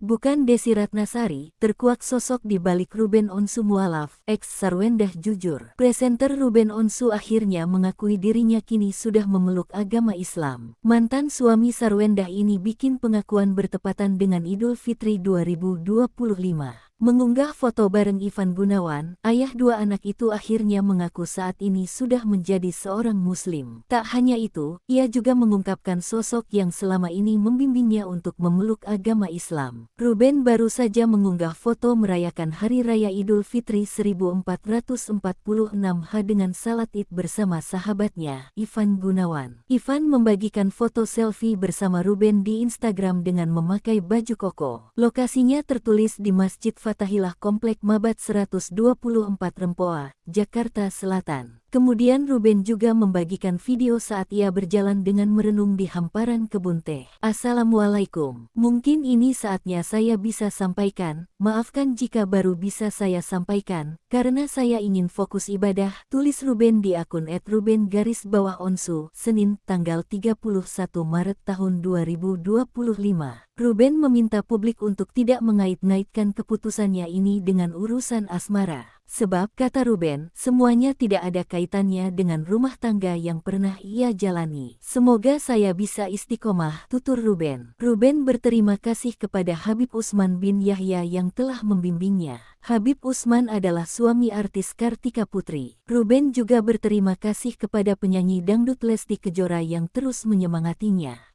Bukan Desi Ratnasari, terkuak sosok di balik Ruben Onsu mualaf, ex Sarwendah jujur. Presenter Ruben Onsu akhirnya mengakui dirinya kini sudah memeluk agama Islam. Mantan suami Sarwendah ini bikin pengakuan bertepatan dengan Idul Fitri 2025. Mengunggah foto bareng Ivan Gunawan, ayah dua anak itu akhirnya mengaku saat ini sudah menjadi seorang Muslim. Tak hanya itu, ia juga mengungkapkan sosok yang selama ini membimbingnya untuk memeluk agama Islam. Ruben baru saja mengunggah foto merayakan Hari Raya Idul Fitri 1446 dengan salat Id bersama sahabatnya, Ivan Gunawan. Ivan membagikan foto selfie bersama Ruben di Instagram dengan memakai baju koko. Lokasinya tertulis di Masjid Fatahillah Komplek Mabat 124 Rempoa, Jakarta Selatan. Kemudian Ruben juga membagikan video saat ia berjalan dengan merenung di hamparan kebun teh. Assalamualaikum. Mungkin ini saatnya saya bisa sampaikan, maafkan jika baru bisa saya sampaikan, karena saya ingin fokus ibadah, tulis Ruben di akun @ruben_onsu, Senin, tanggal 31 Maret tahun 2025. Ruben meminta publik untuk tidak mengait-ngaitkan keputusannya ini dengan urusan asmara. Sebab, kata Ruben, semuanya tidak ada kaitannya dengan rumah tangga yang pernah ia jalani. Semoga saya bisa istiqomah, tutur Ruben. Ruben berterima kasih kepada Habib Usman bin Yahya yang telah membimbingnya. Habib Usman adalah suami artis Kartika Putri. Ruben juga berterima kasih kepada penyanyi dangdut Lesti Kejora yang terus menyemangatinya.